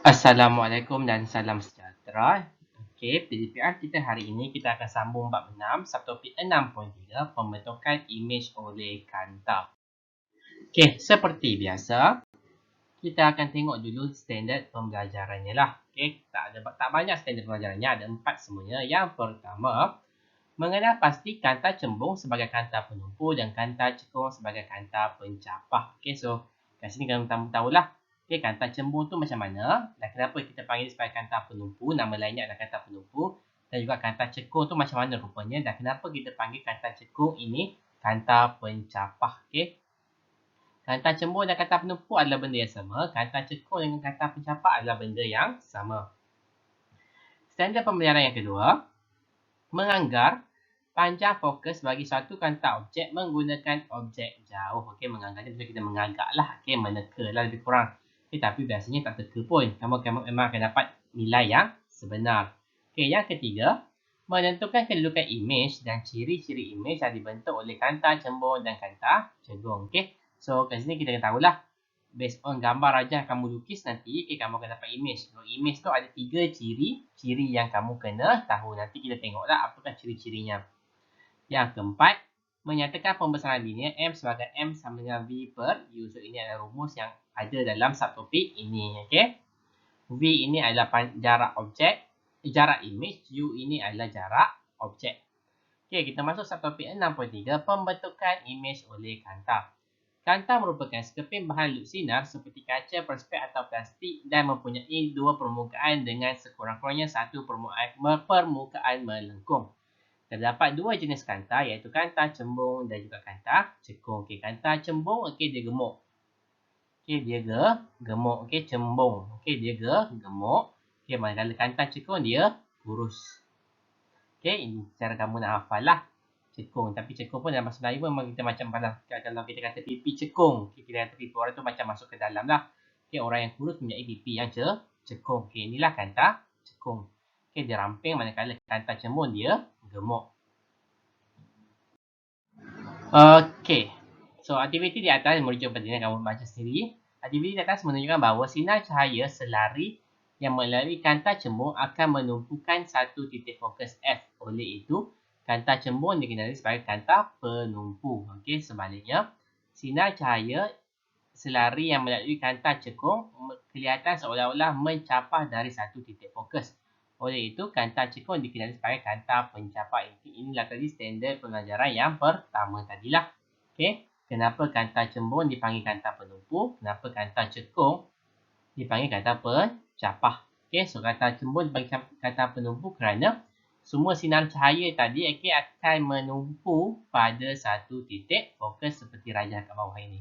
Assalamualaikum dan salam sejahtera. Okey, PDPR kita hari ini kita akan sambung bab 6, subtopik 6.3, pembentukan imej oleh kanta. Okey, seperti biasa, kita akan tengok dulu standard pembelajarannya lah. Okey, tak banyak standard pembelajarannya, ada 4 semuanya. Yang pertama, mengenal pasti kanta cembung sebagai kanta penumpu dan kanta cekung sebagai kanta pencapah. Okey, so kat sini kamu tahulah. Okey, kanta cembung tu macam mana dan kenapa kita panggil sebagai kanta penumpu, nama lainnya adalah kanta penumpu, dan juga kanta cekung tu macam mana rupanya dan kenapa kita panggil kanta cekung ini kanta pencapah. Okey. Kanta cembung dan kanta penumpu adalah benda yang sama, kanta cekung dengan kanta pencapah adalah benda yang sama. Standard pembelajaran yang kedua, menganggar panjang fokus bagi satu kanta objek menggunakan objek jauh. Okey, menganggar ni kita mengagak lah. Okey, meneka lah lebih kurang. Okay, tapi biasanya tak teka pun. Kamu memang akan dapat nilai yang sebenar. Okey, yang ketiga, menentukan kedudukan imej dan ciri-ciri imej yang dibentuk oleh kanta cembung dan kanta cekung. Okey, so kat sini kita akan tahulah. Based on gambar aja kamu lukis nanti, kamu akan dapat imej. So, imej tu ada 3 ciri yang kamu kena tahu. Nanti kita tengoklah apakah ciri-cirinya. Yang keempat, menyatakan pembesaran linear M sebagai M sama dengan V per U. So, ini adalah rumus yang ada dalam subtopik ini. Okay? V ini adalah jarak objek, jarak imej. U ini adalah jarak objek. Okay, kita masuk subtopik 6.3, pembentukan imej oleh kanta. Kanta merupakan sekeping bahan luk sinar seperti kaca, perspek atau plastik dan mempunyai dua permukaan dengan sekurang-kurangnya satu permukaan melengkung. Terdapat dua jenis kanta iaitu kanta cembung dan juga kanta cekung. Okey, kanta cembung okey dia gemuk. Okey, dia gemuk. Okey, cembung. Okey, dia gemuk. Okey, manakala kanta cekung dia kurus. Okey, ini cara kamu nak hafal lah. Cekung. Tapi cekung pun dalam bahasa Melayu pun memang kita macam kalau kita kata pipi cekung. Okey, kita kata pipi orang tu macam masuk ke dalam lah. Okey, orang yang kurus mempunyai pipi yang cekung. Okey, inilah kanta cekung. Okey, dia ramping manakala kanta cembung dia gemuk. Okey. So, aktiviti di atas merujuk pada yang kamu baca sendiri. Aktiviti di atas menunjukkan bahawa sinar cahaya selari yang melalui kanta cembung akan menumpukan satu titik fokus F. Oleh itu, kanta cembung dikenali sebagai kanta penumpu. Okey, sebaliknya, sinar cahaya selari yang melalui kanta cekung kelihatan seolah-olah mencapah dari satu titik fokus. Oleh itu, kanta cekung dikenali sebagai kanta pencapah. Inilah tadi standard pembelajaran yang pertama tadilah. Okey, kenapa kanta cembung dipanggil kanta penumpu? Kenapa kanta cekung dipanggil kanta pencapah? Okey, so kanta cembung dipanggil kanta penumpu kerana semua sinar cahaya tadi akan menumpu pada satu titik fokus seperti rajah kat bawah ini.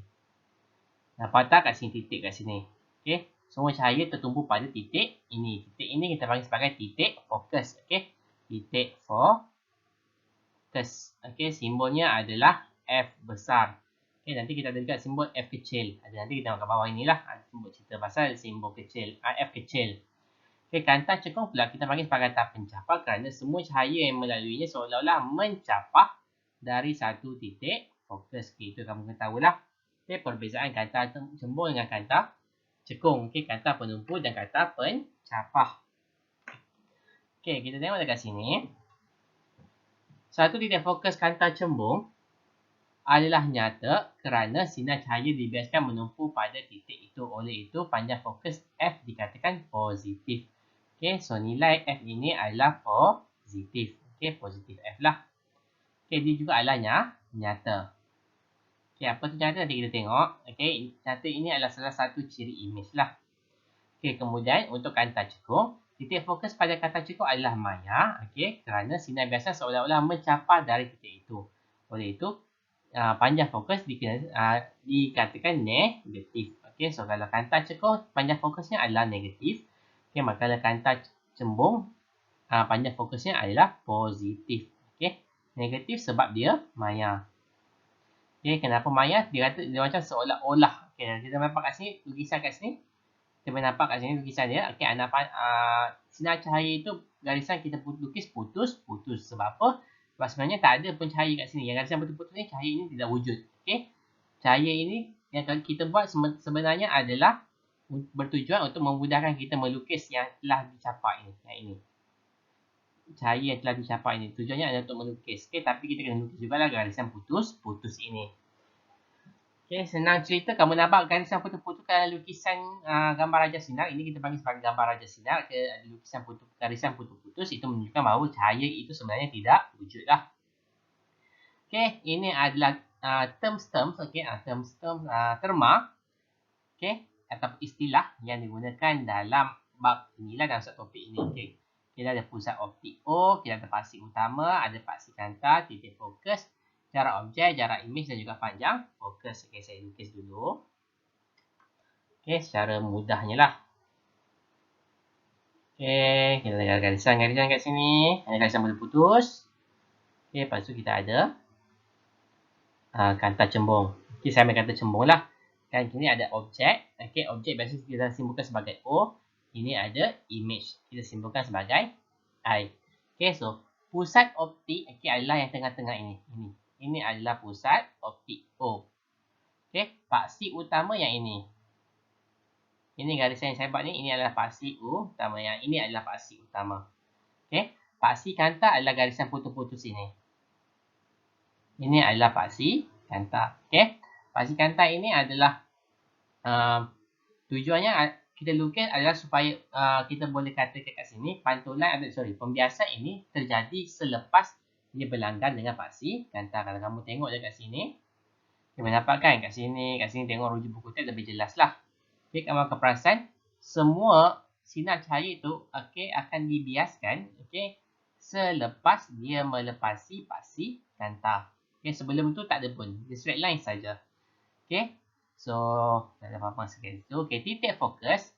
Nampak tak kat sini titik kat sini? Okey, semua cahaya tertumpu pada titik ini. Titik ini kita panggil sebagai titik fokus. Okey, titik fokus. Okey, simbolnya adalah F besar. Okey, nanti kita ada dekat simbol F kecil. Nanti kita tengok kat bawah inilah. Simbol cerita pasal simbol kecil. F kecil. Okey, kanta cekung pula kita panggil sebagai kanta pencapah kerana semua cahaya yang melaluinya seolah-olah mencapah dari satu titik fokus. Okey, itu kamu kena tahulah. Okey, perbezaan kanta cembung dengan kanta cekung. Okey, kanta penumpu dan kanta pencapah. Okey, kita tengok dekat sini. Satu titik fokus kanta cembung adalah nyata kerana sinar cahaya dibiaskan menumpu pada titik itu. Oleh itu, panjang fokus F dikatakan positif. Okey, so nilai F ini adalah positif. Okey, positif F lah. Okey, dia juga adalah nyata. Okey, apa tu nyata nanti kita tengok. Okey, nyata ini adalah salah satu ciri imej lah. Okey, kemudian untuk kanta cekung, titik fokus pada kanta cekung adalah maya. Okey, kerana sinar biasa seolah-olah mencapah dari titik itu. Oleh itu, panjang fokus dikatakan negatif. Okey, so kalau kanta cekung, panjang fokusnya adalah negatif. Okey, maka kanta cembung, panjang fokusnya adalah positif. Okey, negatif sebab dia maya. Okey, kenapa maya? Dia macam seolah-olah. Okey, kita nampak kat sini, lukisan kat sini. Kita boleh nampak kat sini lukisan dia. Okey, sinar cahaya itu garisan kita lukis putus. Sebab apa? Sebab sebenarnya tak ada pun cahaya kat sini. Yang garisan putus-putus ni, cahaya ini tidak wujud. Okey, cahaya ini yang kita buat sebenarnya adalah bertujuan untuk memudahkan kita melukis yang telah dicapai ini. Yang ini. Cahaya yang telah dicapai ini. Tujuannya adalah untuk melukis. Okay, tapi kita kena lukis juga lah garisan putus ini. Okay, senang cerita, kamu nampak garisan putus-putus dalam lukisan gambar Raja Sinar. Ini kita panggil sebagai gambar Raja Sinar. Lukisan garisan putus-putus itu menunjukkan bahawa cahaya itu sebenarnya tidak wujud lah. Okay, ini adalah terms-terms, okay, terms-terms terma, okay, atau istilah yang digunakan dalam bab inilah, dalam satu topik ini. Okay. Kita ada pusat optik O, kita ada paksi utama, ada paksi kanta, titik fokus, jarak objek, jarak imej dan juga panjang fokus. Okay, saya lukis dulu. Okay, secara mudahnya lah. Okay, kita ada garisan kat sini. Ada garisan putus. Okay, lepas tu kita ada kanta cembung. Okay, saya ambil kanta cembung lah. Kan sini ada objek. Okay, objek biasa kita simbolkan sebagai O. Ini ada image. Kita simbolkan sebagai I. Okay, so pusat optik okay, adalah yang tengah-tengah ini. Ini adalah pusat optik O. Okay, paksi utama yang ini. Ini garisan yang saya buat ni. Ini adalah paksi utama. Yang ini adalah paksi utama. Okay, paksi kanta adalah garisan putus-putus ini. Ini adalah paksi kanta. Okay, paksi kanta ini adalah tujuannya kita lukis adalah supaya kita boleh katakan kat sini pembiasan ini terjadi selepas dia berlanggan dengan paksi kanta. Kalau kamu tengok dekat sini, kamu dapatkan kat sini tengok rujuk buku tu lebih jelas lah. Okay, kamu akan perasan semua sinar cahaya itu akan dibiaskan selepas dia melepasi paksi kanta. Okay, sebelum tu tak ada pun, dia straight line saja. Okay, so tak ada apa-apa sikit tu. Okay, titik fokus,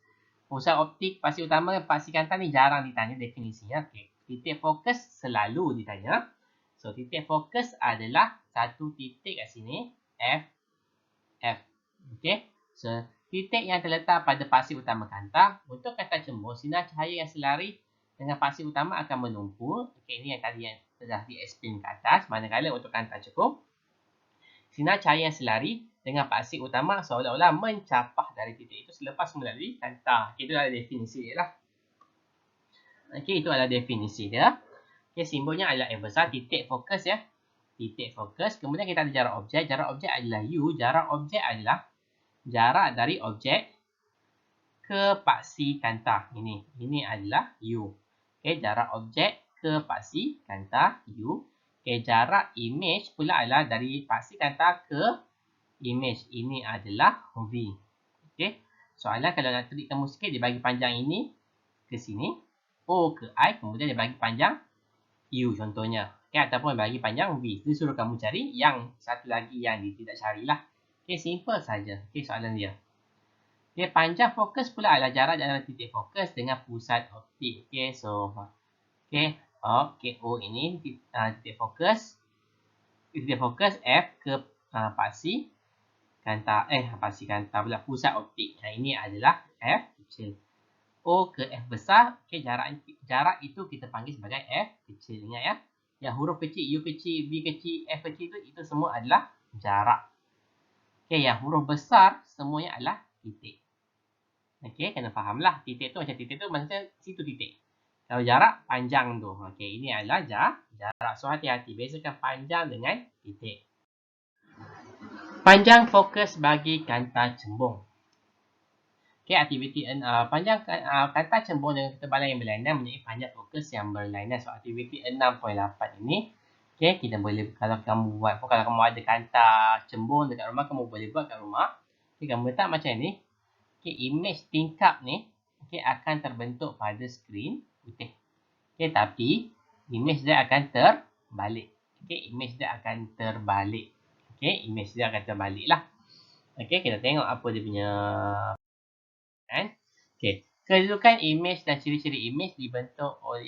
pusat optik, paksi utama, paksi kanta ni jarang ditanya definisinya. Okay, titik fokus selalu ditanya. So titik fokus adalah satu titik kat sini, F. Okay, so titik yang terletak pada paksi utama kanta. Untuk kanta cembung, sinar cahaya yang selari dengan paksi utama akan menumpul. Okay, ini yang tadi yang telah di-explain ke atas. Manakala untuk kanta cekung, sinar cahaya yang selari dengan paksi utama seolah-olah mencapah dari titik itu selepas melalui kanta. Itu adalah definisi dia lah. Okay, itu adalah definisi dia. Okay, simbolnya adalah M besar, titik fokus ya. Titik fokus. Kemudian kita ada jarak objek. Jarak objek adalah U. Jarak objek adalah jarak dari objek ke paksi kanta. Ini adalah U. Okay, jarak objek ke paksi kanta U. Okay, jarak image pula adalah dari paksi kanta ke image. Ini adalah V. Okay, soalan kalau nak telik kamu sikit, dia bagi panjang ini ke sini, O ke I, kemudian dia bagi panjang U contohnya. Okay, ataupun bagi panjang V. Dia suruh kamu cari yang satu lagi yang dia tidak carilah. Okay, simple saja. Okay, soalan dia. Okay, panjang fokus pula adalah jarak antara titik fokus dengan pusat optik. Okay, so O ini titik fokus. Titik fokus F ke paksi kanta pula pusat optik. Ini adalah F kecil. O ke F besar. Okay, jarak itu kita panggil sebagai F kecil. Ingat ya. Yang huruf kecil, U kecil, V kecil, F kecil itu semua adalah jarak. Okay, yang huruf besar semuanya adalah titik. Okay, kena fahamlah. Titik tu macam titik tu maksudnya situ titik. Kalau jarak panjang tu. Okay, ini adalah jarak. So hati-hati. Bezakan panjang dengan titik. Panjang fokus bagi kanta cembung. Okay, aktiviti panjang kanta cembung dengan ketebalan yang berlainan mempunyai panjang fokus yang berlainan. So aktiviti 6.8 ini, okay, kita boleh, kalau kamu ada kanta cembung dekat rumah, kamu boleh buat kat rumah. Okay, kamu letak macam ni. Okay, image tingkap ni akan terbentuk pada skrin putih. Okay, tapi image dia akan terbalik. Okay, image dia akan terbalik. Okay, image dia akan terbalik lah. Okay, kita tengok apa dia punya kan. Okay, kedudukan image dan ciri-ciri image dibentuk oleh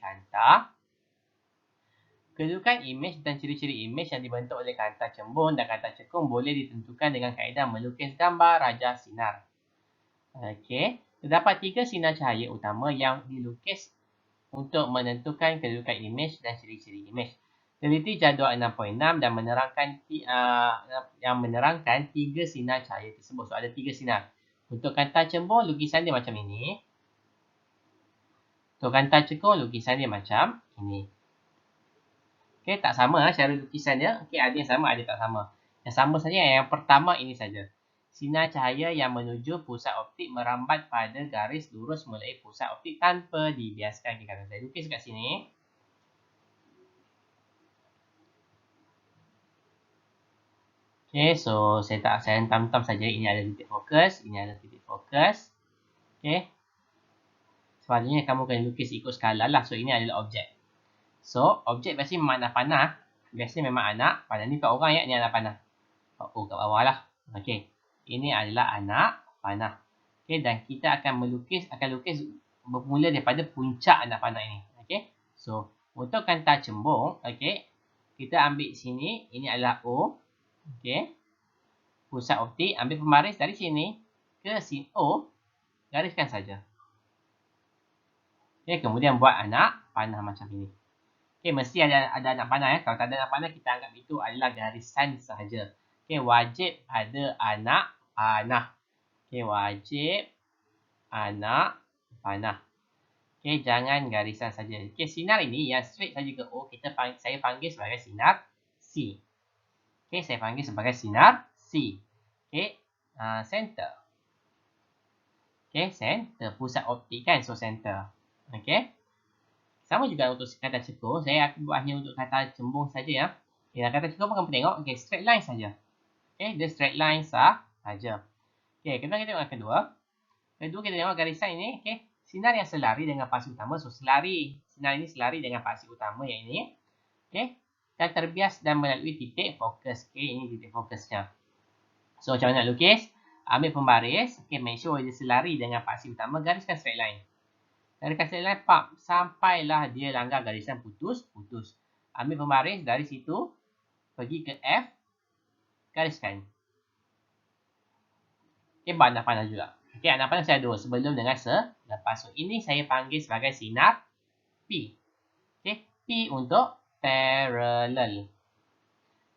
kanta. Kedudukan image dan ciri-ciri image yang dibentuk oleh kanta cembung dan kanta cekung boleh ditentukan dengan kaedah melukis gambar Raja Sinar. Okey, terdapat 3 sinar cahaya utama yang dilukis untuk menentukan kedudukan imej dan ciri-ciri imej. Teliti jadual 6.6 dan menerangkan 3 sinar cahaya tersebut. So ada 3 sinar. Untuk kanta cembung, lukisan dia macam ini. Untuk kanta cekung, lukisan dia macam ini. Okey, tak sama cara lukisan dia. Okey, ada yang sama, ada tak sama. Yang sama saja yang pertama ini saja. Sinar cahaya yang menuju pusat optik merambat pada garis lurus mulai pusat optik tanpa dibiaskan. Kalau saya lukis kat sini. Okey, so saya hentam-hentam saja. Ini ada titik fokus, ini ada titik fokus. Okey. Sepatutnya kamu kena lukis ikut skala lah. So, ini adalah objek. So, objek biasanya memang anak panah. Biasanya memang anak panah. Ni kat orang ya, ni anak panah. Oh, kat bawah lah. Okey. Ini adalah anak panah. Okey, dan kita akan lukis bermula daripada puncak anak panah ini. Okey. So, untuk kanta cembung, okey, kita ambil sini, ini adalah O. Okey. Pusat optik, ambil pembaris dari sini ke sini O, gariskan saja. Okey, kemudian buat anak panah macam ini. Okey, mesti ada anak panah ya. Kalau tak ada anak panah, kita anggap itu adalah garisan sahaja. Okey, wajib ada anak panah. Okey, wajib anak panah. Okey, jangan garisan saja. Okey, sinar ini yang straight saja ke O, saya panggil sebagai sinar C. Okey, saya panggil sebagai sinar C. Okey, center. Okey, center. Pusat optik kan, so center. Okey. Sama juga untuk kata cekung, saya akan buat hanya untuk kata cembung saja ya. Okay, kata cekung pun kamu tengok, okay, straight line saja. Okay, dia straight line saja. Okay, kita tengok yang kedua. Kedua kita tengok garisan ini, okay, sinar yang selari dengan paksi utama. So, sinar ini selari dengan paksi utama yang ini. Okay, dan terbias dan melalui titik fokus. Okay, ini titik fokusnya. So, macam mana nak lukis? Ambil pembaris, okay, make sure dia selari dengan paksi utama, gariskan straight line. Dari kasih lepak sampailah dia langgar garisan putus. Ambil pembaris dari situ, pergi ke F, gariskan. Okay, buat anak panah juga. Okay, anak panah saya dua sebelum dengan selepas. So, ini saya panggil sebagai sinar P. Okay, P untuk parallel.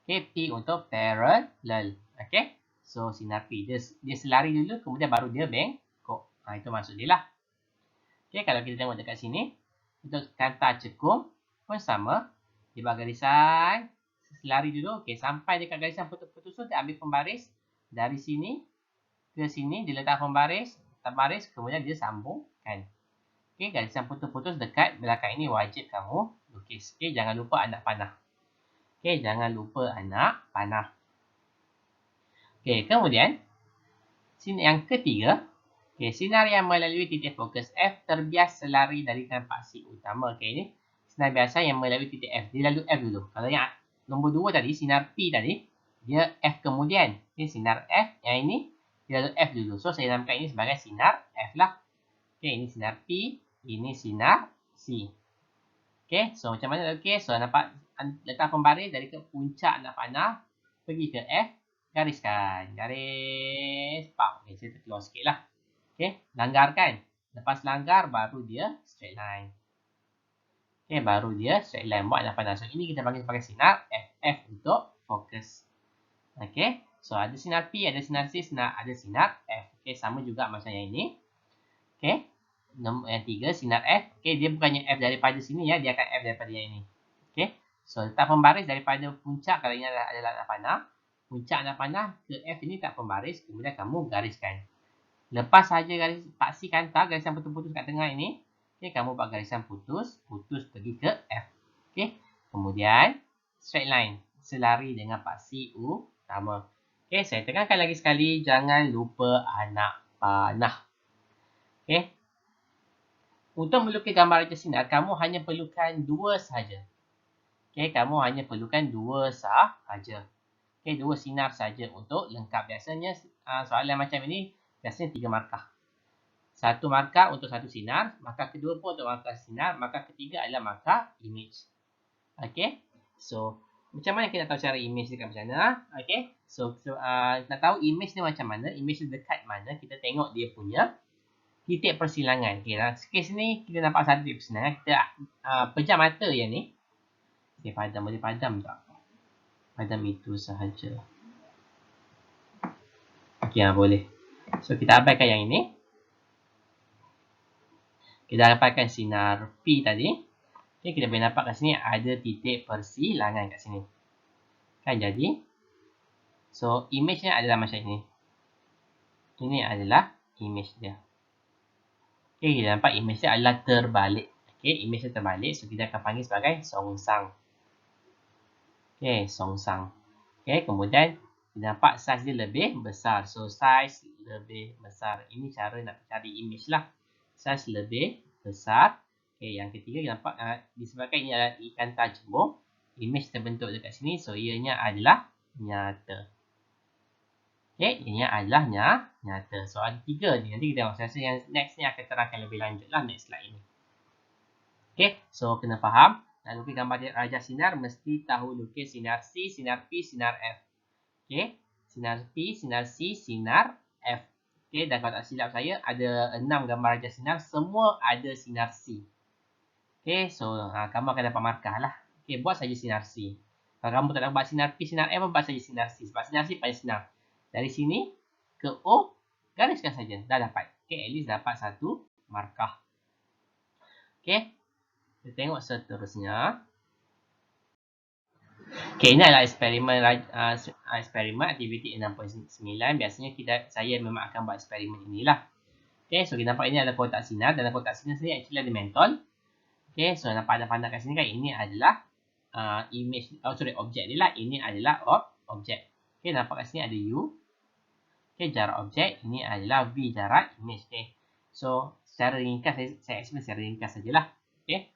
Okay, P untuk parallel. Okay, so sinar P. Dia selari dulu, kemudian baru dia bengkok. Itu maksud dia lah. Okay, kalau kita tengok dekat sini, untuk kanta cekung pun sama. Dia buat garisan, selari dulu. Okay, sampai dekat garisan putus-putus tu, dia ambil pembaris dari sini ke sini. Dia letak pembaris, kemudian dia sambungkan. Okay, garisan putus-putus dekat belakang ini wajib kamu lukis. Okay, jangan lupa anak panah. Okay, jangan lupa anak panah. Okay, kemudian, sini yang ketiga. Okay, sinar yang melalui titik fokus F terbias selari dari paksi utama. Okay, ini sinar biasa yang melalui titik F. Dia lalu F dulu. Kalau yang nombor 2 tadi, sinar P tadi, dia F kemudian. Okay, sinar F. Yang ini, dia lalu F dulu. So, saya namakan ini sebagai sinar F lah. Okay, ini sinar P. Ini sinar C. Okay, so macam mana? Okay, so nampak letak pembaris dari ke puncak anak panah. Pergi ke F. Gariskan. Garis. Pau. Okay, saya terkeluar sikit lah. Okay, langgarkan. Lepas langgar, baru dia straight line. Okay, baru dia straight line. Buat anak panah. So, ini kita panggil sebagai sinar F untuk fokus. Okay, so ada sinar P, ada sinar C, ada sinar F. Okay, sama juga macam yang ini. Okay, nombor yang 3, sinar F. Okay, dia bukannya F daripada sini ya, dia akan F daripada yang ini. Okay, so letak pembaris daripada puncak, kalau ini adalah anak panah. Puncak anak panah ke F ini tak pembaris, kemudian kamu gariskan. Lepas saja garis paksi kanta, garisan putus-putus kat tengah ini. Okay, kamu buat garisan putus pergi ke F. Okay, kemudian straight line, selari dengan paksi utama. Okay, saya tekankan lagi sekali, jangan lupa anak panah. Okay, untuk melukis gambar raja sinar, kamu hanya perlukan 2 sahaja. Okay, kamu hanya perlukan 2 sahaja. Okay, 2 sinar saja untuk lengkap. Biasanya soalan macam ini, biasanya 3 markah. 1 markah untuk 1 sinar, markah kedua pun untuk markah sinar, markah ketiga adalah markah image. Okay, so macam mana kita tahu cara image dekat macam mana? Okay, so nak tahu image ni macam mana, image ni dekat mana, kita tengok dia punya titik persilangan. Okay, dalam kes ni kita nampak satu titik persilangan. Kita pejam mata yang ni. Okay, boleh padam tak? Padam itu sahaja. Okay, boleh. So, kita abaikan yang ini. Kita dapatkan sinar P tadi. Okay, kita boleh nampak kat sini ada titik persilangan kat sini. Kan jadi. So, image-nya adalah macam ini. Ini adalah image dia. Okay, kita nampak image dia adalah terbalik. Okay, image dia terbalik. So, kita akan panggil sebagai songsang. Okay, songsang. Okay, kemudian kita nampak saiz dia lebih besar. So, saiz lebih besar. Ini cara nak cari image lah. Saiz lebih besar. Okay, yang ketiga kita nampak disebabkan ini adalah ikan tajam. Image terbentuk dekat sini. So, ianya adalah nyata. Okay, ianya adalah nyata. So, ada 3 ni. Nanti kita tengok. Saya rasa yang next ni akan terangkan lebih lanjut lah next slide ini. Okay, so kena faham. Nak lukis gambar rajah sinar, mesti tahu lukis sinar C, sinar P, sinar F. Okay, sinar P, sinar C, sinar F. Okay, dan kalau tak silap saya, ada 6 gambar rajah sinar. Semua ada sinar C. Okay, so kamu akan dapat markah lah. Okay, buat saja sinar C. Kalau kamu tak dapat buat sinar P, sinar F, buat saja sinar C. Sebab sinar C paling senang. Dari sini ke O, gariskan saja. Dah dapat. Okay, at least dapat satu markah. Okay, kita tengok seterusnya. Okay, ini adalah eksperimen aktiviti 6.9. Biasanya saya memang akan buat eksperimen inilah. Okay, so kita nampak ini adalah kotak sinar. Dalam kotak sinar sini actually ada mentol. Okay, so nampak ada pandangan kat sini kan. Ini adalah objek dia lah. Ini adalah objek. Okay, nampak kat sini ada U. Okay, jarak objek. Ini adalah V, jarak image. Okay, so secara ringkas, saya explain secara ringkas sajalah. Okay.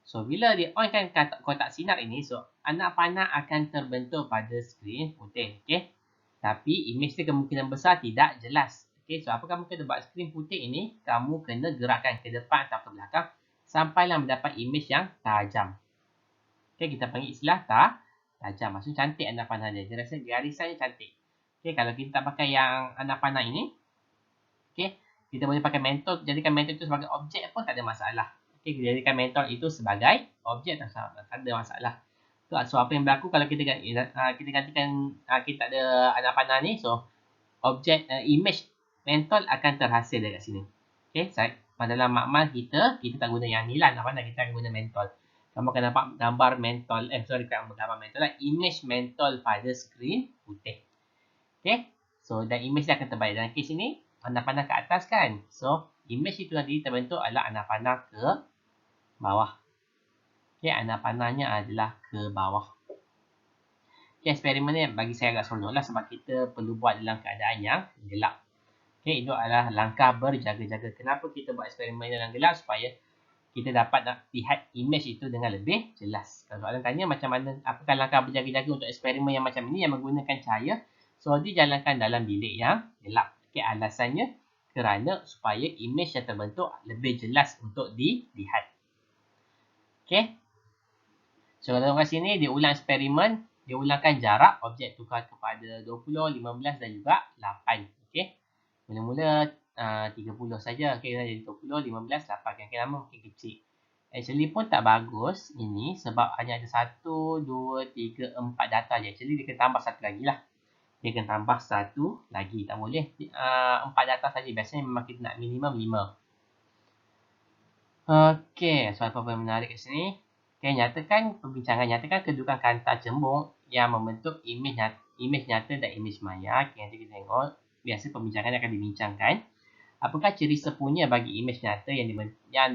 So, bila dia onkan kotak sinar ini, so anak panah akan terbentuk pada skrin putih. Okay. Tapi image dia kemungkinan besar tidak jelas. Okay. So, apa kamu kena buat skrin putih ini? Kamu kena gerakkan ke depan atau ke belakang sampailah mendapat image yang tajam. Okay. Kita panggil istilah tajam. Maksudnya cantik anak panah dia. Dia rasa garisannya cantik. Okay. Kalau kita tak pakai yang anak panah ini, okay, kita boleh pakai mentol. Jadikan mentol itu sebagai objek pun tak ada masalah. Okay, kita jadikan mentol itu sebagai objek, tak ada masalah. So, apa yang berlaku kalau kita gantikan kita ada anak panah ni, so objek image mentol akan terhasil dekat sini. Okay, dalam makmal kita tak guna yang ni lah anak panah, kita akan guna mentol. Kamu akan nampak gambar mentol, gambar mentol lah, image mentol pada skrin putih. Okay, so dan image dia akan terbalik. Dalam kes ini, anak panah ke atas kan. So, image itu tadi terbentuk adalah anak panah ke bawah. Okay, anak panahnya adalah ke bawah. Okay, eksperimen ni bagi saya agak seronok lah sebab kita perlu buat dalam keadaan yang gelap. Okay, itu adalah langkah berjaga-jaga. Kenapa kita buat eksperimen dalam gelap? Supaya kita dapat nak lihat image itu dengan lebih jelas. Kalau soalan tanya macam mana, apakah langkah berjaga-jaga untuk eksperimen yang macam ini yang menggunakan cahaya? So, dijalankan dalam bilik yang gelap. Okay, alasannya kerana supaya image yang terbentuk lebih jelas untuk dilihat. Okay. So, kalau tengok kat sini, dia ulang eksperimen. Dia ulangkan jarak objek tukar kepada 20, 15 dan juga 8. Okay. Mula-mula 30 saja. Okay, jadi 20, 15, 8. Yang lama makin kecil. Actually pun tak bagus ini sebab hanya ada 1, 2, 3, 4 data je. Actually dia kena tambah satu lagi lah. Dia kena tambah satu lagi. Tak boleh 4 data saja. Biasanya memang kita nak minimum 5. Okay, so apa yang menarik kat sini? Okay, nyatakan kedudukan kanta cembung yang membentuk image nyata dan image maya. Okay, nanti kita tengok. Biasa pembincangan akan dibincangkan. Apakah ciri sepunya bagi image nyata yang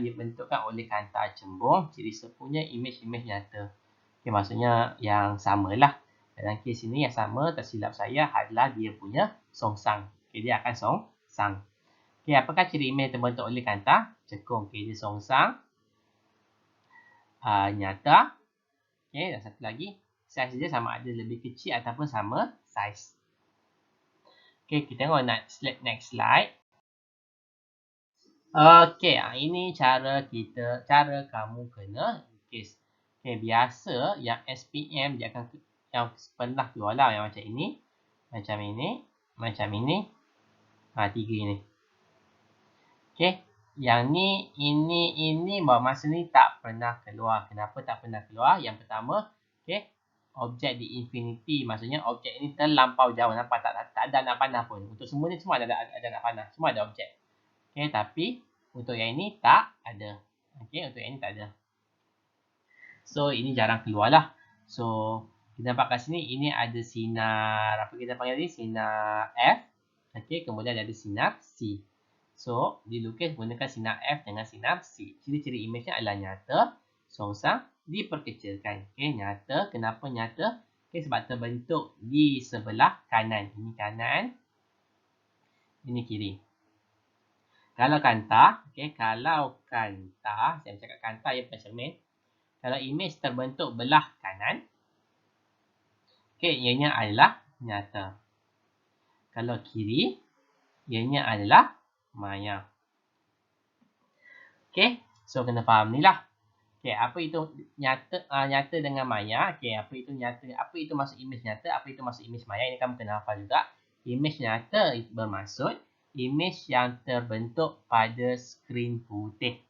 dibentukkan oleh kanta cembung? Ciri sepunya image nyata. Okay, maksudnya yang samalah. Dalam kes ini yang sama, tersilap saya adalah dia punya songsang. Okay, dia akan songsang. Okay, apakah ciri image terbentuk oleh kanta cekung? Okay, dia songsang. Nyata. Okay, dan satu lagi. Saiz dia sama ada lebih kecil ataupun sama saiz. Okay, kita tengok next slide. Okay, ini cara kamu kena lukis. Okay, biasa yang SPM dia akan yang pernah keluar lah yang macam ini. Macam ini. 3 ini. Okay. Yang ni, ini bahawa masa ni tak pernah keluar. Kenapa tak pernah keluar? Yang pertama, okay, objek di infinity, maksudnya objek ini terlampau jauh, nampak tak ada anak panah pun. Untuk semua ni semua ada anak panah, semua ada objek. Okey, tapi untuk yang ini tak ada. Okey, untuk yang ini tak ada. So ini jarang keluar lah. So kita nampak kat sini ini ada sinar, apa kita panggil ni, sinar F. Okey, kemudian ada sinar C. So dilukis gunakan sinar F dengan sinar C. Ciri-ciri imejnya adalah nyata, songsang, diperkecilkan. Okey, nyata. Kenapa nyata? Okey, sebab terbentuk di sebelah kanan. Ini kanan, ini kiri. Kalau kanta, okey, kalau kanta, saya cakap kanta ya bukan cermin. Kalau imej terbentuk belah kanan, okey, ianya adalah nyata. Kalau kiri, ianya adalah maya. Okey, so kena faham ni lah. Okey, apa itu nyata, nyata dengan maya? Okey, apa itu nyata? Apa itu maksud imej nyata? Apa itu maksud imej maya? Ini kamu kena hafal juga. Imej nyata itu bermaksud imej yang terbentuk pada skrin putih.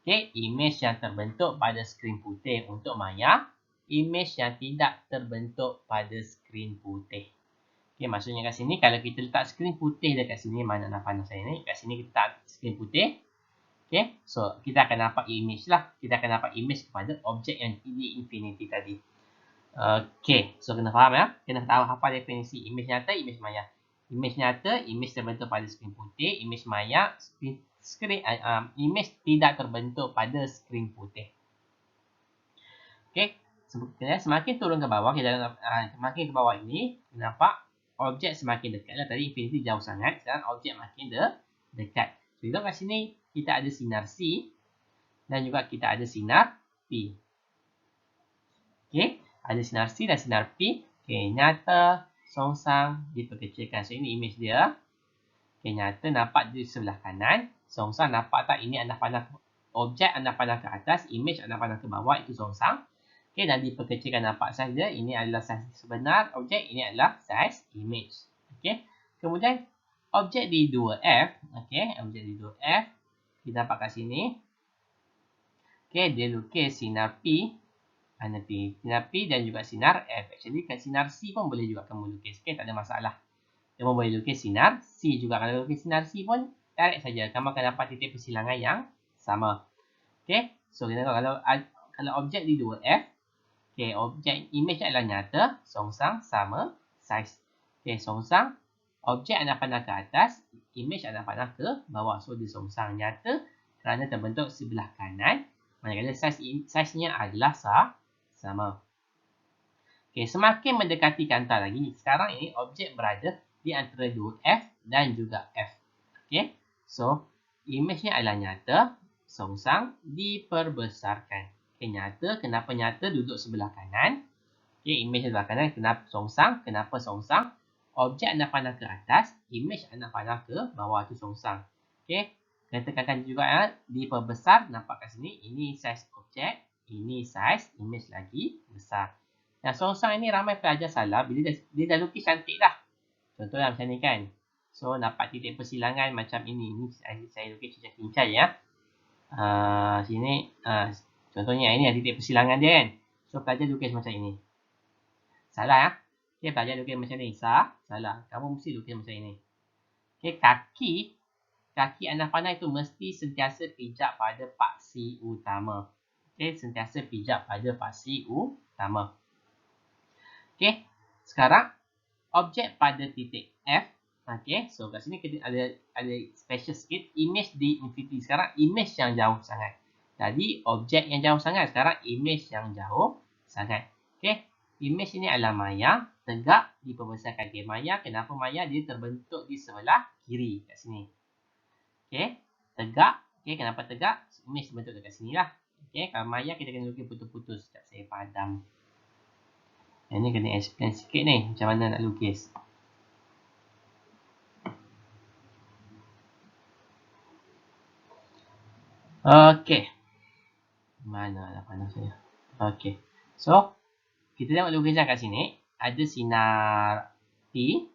Okey, imej yang terbentuk pada skrin putih untuk maya, imej yang tidak terbentuk pada skrin putih. Okey, maksudnya kat sini kalau kita letak skrin putih dekat sini, mana nak panah saya ni? Kat sini kita letak skrin putih. Okey, so kita akan nampak imej lah. Kita akan nampak imej kepada objek yang di infinity tadi. Okey, so kena faham ya. Kena tahu apa definisi imej nyata, imej maya. Imej nyata, imej terbentuk pada skrin putih. Imej maya, imej tidak terbentuk pada skrin putih. Okey, semakin turun ke bawah, semakin ke bawah ini, nampak objek semakin dekat lah. Tadi infinity jauh sangat, sekarang objek makin dekat. So, kat sini kita ada sinar C dan juga kita ada sinar P. Okey, ada sinar C dan sinar P. Okey, nyata, songsang, diperkecilkan. So ini imej dia. Okey, nyata nampak di sebelah kanan. Songsang nampak tak ini anak panah objek, anak panah ke atas, imej anak panah ke bawah, itu songsang. Okey, dan diperkecilkan nampak saiz dia. Ini adalah saiz sebenar objek, ini adalah saiz imej. Okey. Kemudian objek di 2F, okey, objek di 2F kita nampak kat sini. Okey, dia lukis sinar P, sinar P dan juga sinar F. Actually kat sinar C pun boleh juga kamu lukis. Okey, tak ada masalah. Kamu boleh lukis sinar C juga. Kalau lukis sinar C pun direct saja. Kamu akan dapat titik persilangan yang sama. Okey, so kita tengok kalau objek di 2F, okey, objek imej adalah nyata, songsang sama saiz. Okey, songsang objek anak panah ke atas, imej anak panah ke bawah. So dia songsang, nyata kerana terbentuk sebelah kanan, manakala saiznya adalah sama. Okey, semakin mendekati kanta lagi, sekarang ini objek berada di antara 2F dan juga F. Okey, so imejnya adalah nyata, songsang, diperbesarkan. Okey, nyata, kenapa nyata duduk sebelah kanan? Okey, imej sebelah kanan, kenapa songsang? Kenapa songsang? Objek anak panah ke atas, imej anak panah ke bawah, tu songsang. Okey, kita tekankan juga ya, diperbesar, nampak kat sini, ini saiz objek, ini saiz imej lagi besar. Dan songsang ini ramai pelajar salah bila dia dah lukis cantik dah. Contohnya macam ni kan. So dapat titik persilangan macam ini. Ini saya lukis cincai ya. Sini contohnya ini ada titik persilangan dia kan. So pelajar lukis macam ini. Salah ya. Okey, pelajar lukis macam ni. Salah. Kamu mesti lukis macam ini. Okey, kaki anak panah itu mesti sentiasa pijak pada paksi utama. Okey, sentiasa pijak pada paksi utama. Okey, sekarang objek pada titik F. Okey, so kat sini kita ada special sikit, imej di infinity. Sekarang imej yang jauh sangat. Tadi objek yang jauh sangat, sekarang imej yang jauh sangat. Okey, imej ini adalah maya, tegak diperbesarkan. Okey, maya, kenapa maya? Dia terbentuk di sebelah kiri kat sini. Okey, tegak. Okey, kenapa tegak? Imej terbentuk dekat sini lah. Okey, kalau maya kita kena lukis putus-putus. Sekejap saya padam. Yang ni kena explain sikit ni, macam mana nak lukis. Okey. Mana lah panah saya. Okey. So, kita tengok lukisan kat sini. Ada sinar P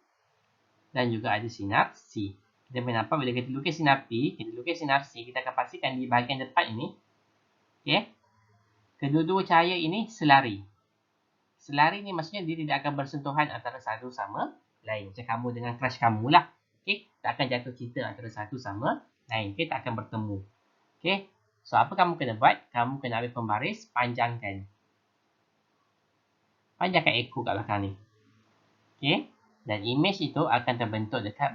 dan juga ada sinar C. Kita boleh nampak bila kita lukis sinar P, kita lukis sinar C, kita akan pastikan di bahagian depan ini, okey, kedua-dua cahaya ini selari. selari ni maksudnya dia tidak akan bersentuhan antara satu sama lain. Macam kamu dengan crush kamu lah. Okay, tak akan jatuh cinta antara satu sama lain. Okay, tak akan bertemu. Okay, so apa kamu kena buat? Kamu kena ambil pembaris, panjangkan. Panjangkan ekor kat belakang ni. Okay, dan image itu akan terbentuk dekat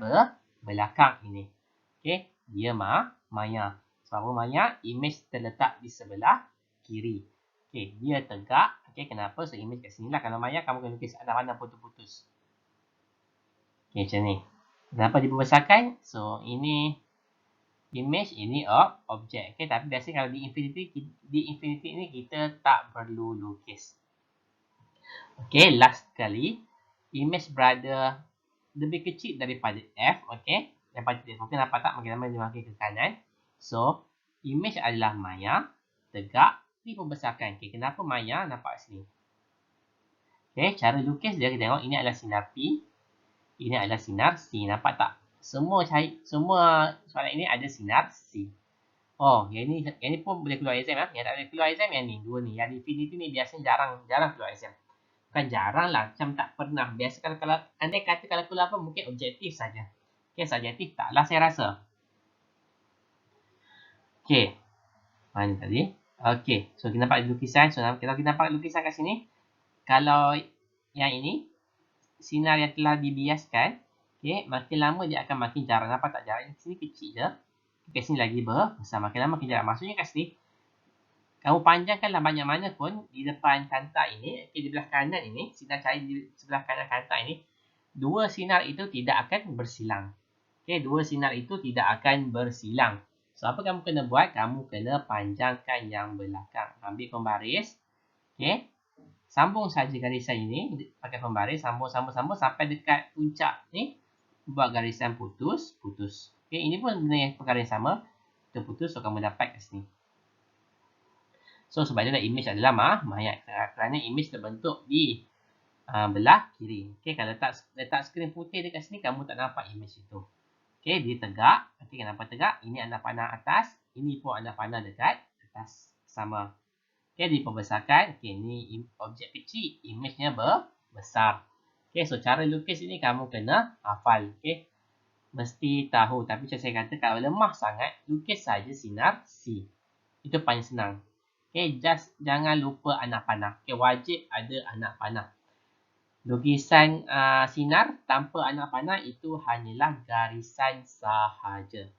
belakang ini. Okay, dia Maya. Sebab Maya, image terletak di sebelah kiri. Okay, dia tegak. Okay, kenapa? So, image kat sini lah. Kalau Maya, kamu kena lukis anak-anak putus-putus. Okay, macam ni. Kenapa dibesarkan? So, ini image, ini objek. Okay, tapi biasanya kalau di Infinity ni kita tak perlu lukis. Okay, last kali. Image berada lebih kecil daripada F. Okay, daripada F. Okay, nampak tak? Makin lama dia makin ke kanan. So, image adalah Maya. Tegak. Dibesarkan. Okay, kenapa Maya nampak sini? Okay, cara lukis dia kita tengok. Ini adalah sinar P. Ini adalah sinar C. Nampak tak? Semua soalan ini ada sinar C. Oh, yang ni pun boleh keluar exam. Yang tak boleh keluar exam yang ni. Dua ni. Yang Infinity ni biasanya jarang keluar exam. Bukan jarang lah. Macam tak pernah. Biasa kalau andai kata kalau keluar apa mungkin objektif saja. Okay, subjektif taklah saya rasa. Okay. Mana tadi? Okay, so kita nampak lukisan. So, kalau kita nampak lukisan kat sini, kalau yang ini, sinar yang telah dibiaskan, okay, makin lama dia akan makin jarang. Nampak tak jarak? Di sini kecil je. Kat sini lagi besar. Makin lama makin jarang. Maksudnya kat sini, kamu panjangkanlah banyak mana pun di depan kanta ini, okay, di belah kanan ini, sinar cahaya di sebelah kanan kanta ini, dua sinar itu tidak akan bersilang. Okay, dua sinar itu tidak akan bersilang. So, apa kamu kena buat? Kamu kena panjangkan yang belakang. Ambil pembaris. Okay. Sambung saja garisan ini. Pakai pembaris. Sambung sampai dekat puncak ni. Buat garisan putus. Okay. Ini pun benda yang perkara yang sama. Kita putus. So, kamu dapat kat sini. So, sebab itulah image adalah mayat. Kerana image terbentuk di belah kiri. Okay. Kalau letak skrin putih dekat sini, kamu tak nampak image itu. Okay, dia tegak. Okay, kenapa tegak? Ini anda pandang atas. Ini pun anda pandang dekat atas. Sama. Okay, dipembesarkan. Okay, ini objek kecil. Image-nya besar. Okay, so cara lukis ini kamu kena hafal. Okay, mesti tahu. Tapi macam saya kata, kalau lemah sangat, lukis saja sinar C. Itu paling senang. Okay, just jangan lupa anak panah. Okay, wajib ada anak panah. Lukisan sinar tanpa anak panah itu hanyalah garisan sahaja.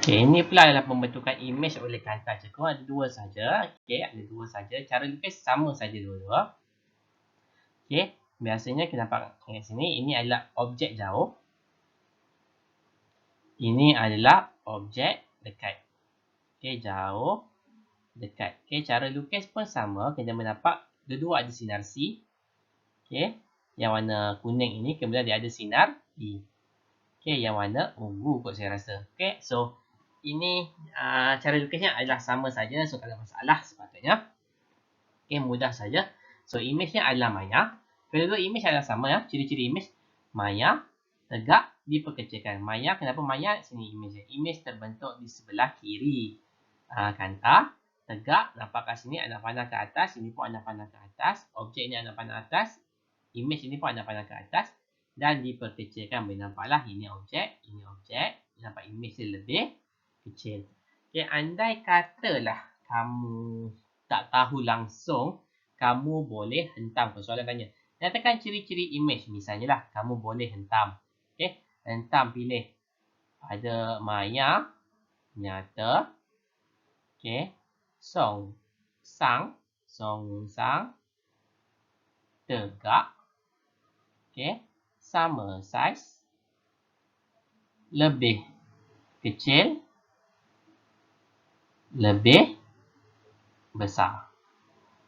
Okay, ini pula adalah pembentukan image oleh kanta cekung. Ada dua saja. Okay, ada dua saja. Cara lukis sama saja dua-dua. Okay, biasanya kita nampak kat sini. Ini adalah objek jauh. Ini adalah objek dekat. Okay, jauh. Dekat. Okay, cara lukis pun sama. Kita nampak dua-dua ada sinar C. Okay, yang warna kuning ini kemudian dia ada sinar E. Okay, yang warna ungu kot saya rasa. Okay, so ini cara lukisnya adalah sama saja. So, tak ada masalah sepatutnya. Okay, mudah saja. So, image-nya adalah Maya. Kedua image adalah sama ya. Ciri-ciri image. Maya, tegak, diperkecilkan. Maya, kenapa Maya? Sini image-nya. Image terbentuk di sebelah kiri. Kanta. Tegak, nampak kat sini anda pandang ke atas, ini pun anda pandang ke atas, objek ini anda pandang atas, image ini pun anda pandang ke atas, dan diperkecilkan. Boleh nampaklah ini objek, nampak image dia lebih kecil. Okay, andai katalah kamu tak tahu langsung, kamu boleh hentam. Soalan tanya, nyatakan ciri-ciri image, misalnya lah, kamu boleh hentam. Okay, hentam pilih. Ada Maya, nyata, okay, song sang, tegak, okay, sama saiz, lebih kecil, lebih besar.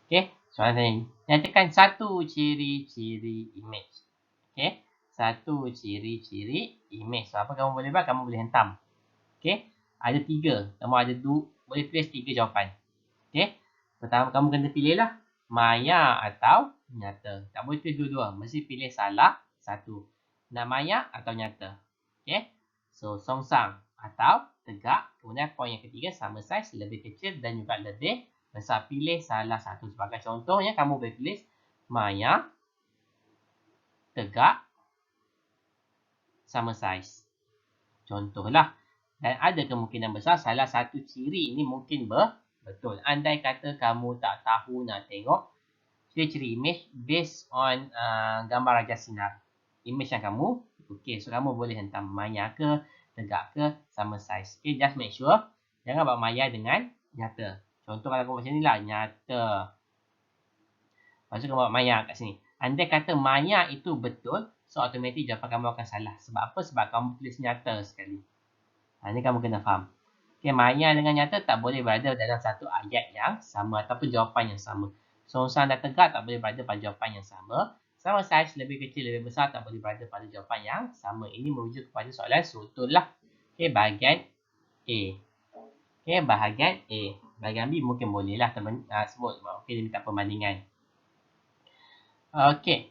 Okay, soalan tadi, nyatakan satu ciri-ciri image. Okay, satu ciri-ciri image. So, apa kamu boleh buat? Kamu boleh hentam. Okay, ada tiga. Kamu ada boleh pilih tiga jawapan. Okay, pertama kamu kena pilih lah Maya atau nyata. Tak boleh pilih dua-dua. Mesti pilih salah satu. Nak Maya atau nyata. Okay, so songsang atau tegak. Kemudian poin yang ketiga sama saiz, lebih kecil dan juga lebih besar. Pilih salah satu. Sebagai contohnya, kamu boleh tulis Maya tegak sama saiz. Contohlah. Dan ada kemungkinan besar salah satu ciri ini mungkin betul. Andai kata kamu tak tahu nak tengok ciri-ciri image based on gambar raja sinar. Image yang kamu, so kamu boleh hentam maya ke, tegak ke, sama saiz. Just make sure jangan buat maya dengan nyata. Contoh kalau kamu macam ni lah, nyata. Lepas tu kamu buat maya kat sini. Andai kata maya itu betul, so automatik jawapan kamu akan salah. Sebab apa? Sebab kamu tulis nyata sekali. Ini kamu kena faham. Maya dengan nyata tak boleh berada dalam satu ayat yang sama ataupun jawapan yang sama. Songsang dan tegak tak boleh berada pada jawapan yang sama. Sama saiz lebih kecil, lebih besar tak boleh berada pada jawapan yang sama. Ini merujuk kepada soalan struktur lah. Bahagian A. Bahagian A. Bahagian B mungkin boleh lah sebut. Dia minta perbandingan.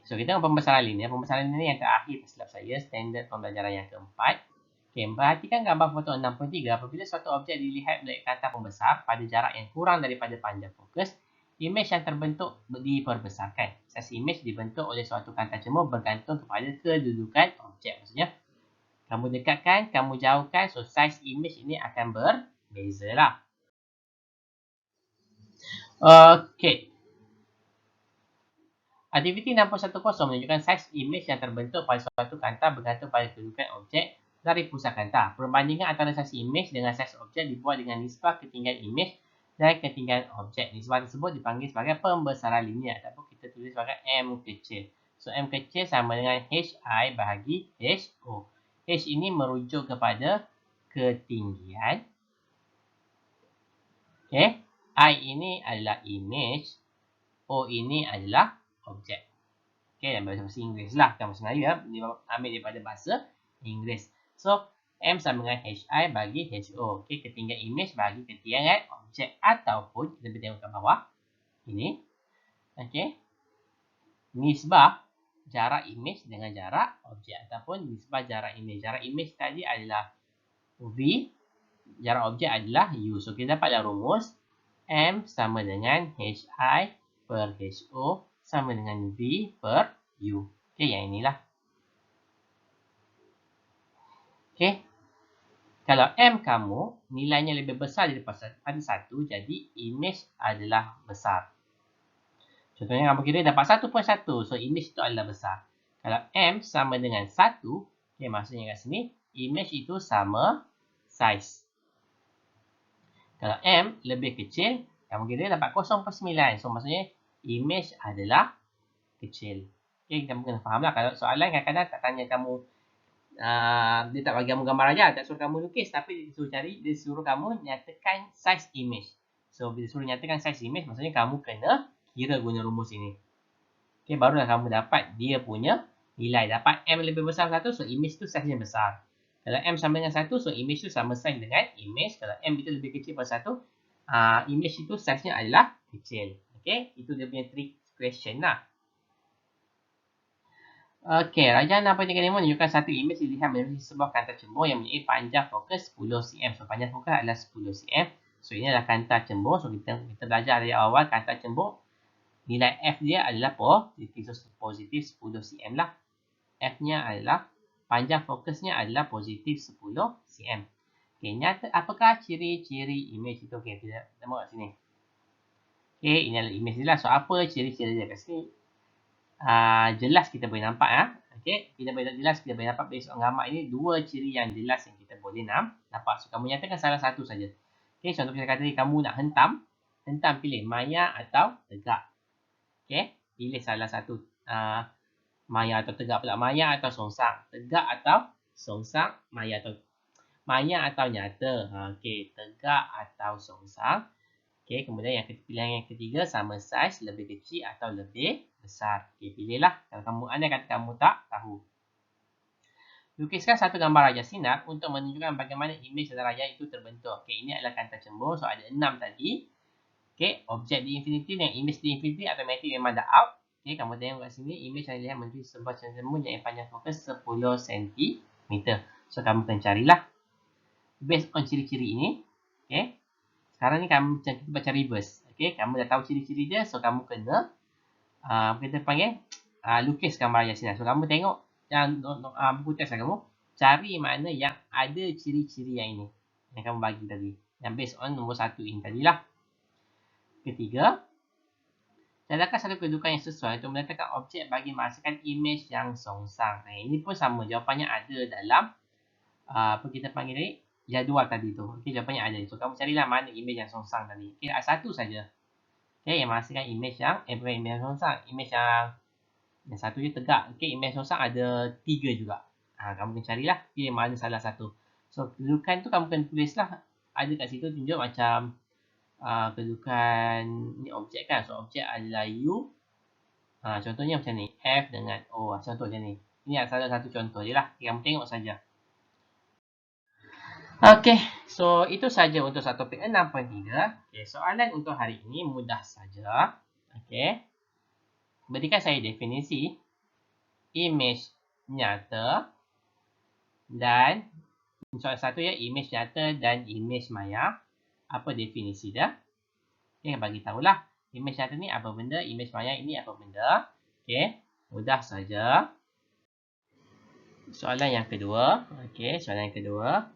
So kita tengok pembesaran linear. Pembesaran linear yang terakhir silap saya. Standard pembelajaran yang keempat. Perhatikan gambar foto 6.3. Apabila suatu objek dilihat melalui kanta pembesar pada jarak yang kurang daripada panjang fokus, imej yang terbentuk diperbesarkan. Saiz imej dibentuk oleh suatu kanta cembur bergantung kepada kedudukan objek. Maksudnya, kamu dekatkan, kamu jauhkan, so saiz imej ini akan berbeza lah. Aktiviti 6.10 menunjukkan saiz imej yang terbentuk pada suatu kanta bergantung pada kedudukan objek dari pusat kanta. Perbandingan antara saiz imej dengan saiz objek dibuat dengan nisbah ketinggian imej dan ketinggian objek. Nisbah tersebut dipanggil sebagai pembesaran linear ataupun kita tulis sebagai M kecil. So M kecil sama dengan HI bahagi HO. H ini merujuk kepada ketinggian. I ini adalah imej. O ini adalah objek. Dan bahasa Inggeris lah. Kan bahasa Melayu ya. Ambil daripada bahasa Inggeris. So, M sama dengan HI bagi HO. Ketinggian imej bagi ketinggian objek. Ataupun, kita boleh tengok kat bawah. Ini. Nisbah jarak imej dengan jarak objek. Ataupun nisbah jarak imej. Jarak imej tadi adalah V. Jarak objek adalah U. So, kita dapatlah rumus. M sama dengan HI per HO sama dengan V per U. Yang inilah. Kalau M kamu nilainya lebih besar daripada 1, jadi imej adalah besar. Contohnya kamu kira dapat 1.1, so imej itu adalah besar. Kalau M sama dengan 1, maksudnya kat sini, imej itu sama saiz. Kalau M lebih kecil, kamu kira dapat 0.9, so maksudnya imej adalah kecil. Kamu kena faham lah. Kalau soalan kadang-kadang tak tanya kamu, dia tak bagi kamu gambar aja, tak suruh kamu lukis, tapi dia suruh kamu nyatakan saiz imej. So bila suruh nyatakan saiz imej, maksudnya kamu kena kira guna rumus ini. Barulah kamu dapat dia punya nilai. Dapat M lebih besar 1, so imej tu saiznya besar. Kalau M sama dengan 1, so imej tu sama saiz dengan imej. Kalau M itu lebih kecil daripada 1, imej itu saiznya adalah kecil. Itu dia punya trick question lah. Rajah 6.35 menunjukkan satu imej dilihat melalui sebuah kanta cembur yang mempunyai panjang fokus 10 cm. So, panjang fokus adalah 10 cm. So, ini adalah kanta cembur. So, kita belajar dari awal kanta cembur. Nilai F dia adalah positif 10 cm lah. F-nya adalah, panjang fokusnya adalah positif 10 cm. Nyata, apakah ciri-ciri imej itu? Kita tengok kat sini. Ini adalah imej dia lah. So, apa ciri-ciri dia kat sini? Jelas kita boleh nampak kita boleh nampak based on gambar ini dua ciri yang jelas yang kita boleh nampak. So kamu nyatakan salah satu saja. Contoh kita kata kamu nak hentam pilih maya atau tegak. Pilih salah satu. Maya atau tegak pula, maya atau songsang, tegak atau songsang, maya atau nyata. Tegak atau songsang. Kemudian pilihan yang ketiga sama saiz, lebih kecil atau lebih besar. Pilihlah kalau kamu andai kata kamu tak tahu. Lukiskan satu gambar raja sinar untuk menunjukkan bagaimana imej dalam raja itu terbentuk. Ini adalah kanta cembur. So ada 6 tadi. Objek di infinity dan imej di infinity automatik memang dah out. Kamu tengok kat sini imej yang dilihat menuju sebuah cembur yang panjang fokus 10 cm. So kamu akan carilah based on ciri-ciri ini. Sekarang ni kita baca reverse. Okey, kamu dah tahu ciri-ciri dia, so kamu kena kita panggil lukis gambar Yasinah. So kamu tengok yang buku teks kamu, cari mana yang ada ciri-ciri yang ini yang kamu bagi tadi, yang based on nombor 1 ini tadilah. Ketiga, carikan satu kedudukan yang sesuai untuk meletakkan objek bagi menghasilkan imej yang songsang. Ini pun sama, jawapannya ada dalam apa kita panggil ni, jadual tadi tu. Okey, jawapannya ada. So kamu carilah mana imej yang songsang tadi. Okey, satu saja. Okey, yang menghasilkan imej yang bukan imej yang songsang, imej yang satu je tegak. Okey, imej songsang ada 3 juga. Kamu kena carilah pilih mana salah satu. So kedudukan tu kamu kena tulislah. Ada kat situ tunjuk macam kedudukan ni objek kan. So objek adalah U. Contohnya macam ni, F dengan O. Contoh macam ni. Ini salah satu contoh je lah. Kamu tengok saja. Okey, so itu saja untuk topik 6.3. Okey, soalan untuk hari ini mudah saja. Okey. Berikan saya definisi imej nyata dan soalan satu ya, imej nyata dan imej maya. Apa definisi dia? Okey, bagi tahulah. Imej nyata ni apa benda, imej maya ini apa benda. Okey, mudah saja. Soalan yang kedua. Okey, soalan yang kedua.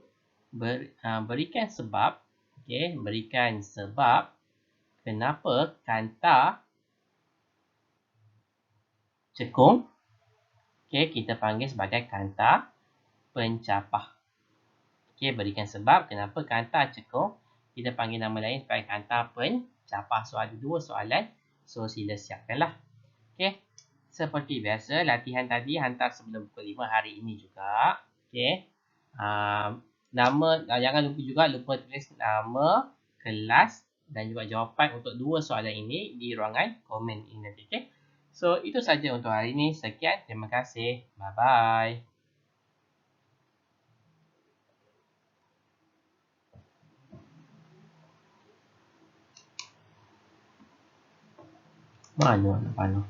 Berikan sebab. Okey, berikan sebab kenapa kanta cekung, okey, kita panggil sebagai kanta pencapah. Okey, berikan sebab kenapa kanta cekung kita panggil nama lain sebagai kanta pencapah. So ada dua soalan. So sila siapkanlah. Okey. Seperti biasa, latihan tadi hantar sebelum pukul 5 hari ini juga. Okey. Nama, jangan lupa tulis nama, kelas dan juga jawapan untuk dua soalan ini di ruangan komen ini nanti. Okey. So itu saja untuk hari ini. Sekian, terima kasih. Bye bye. Mana?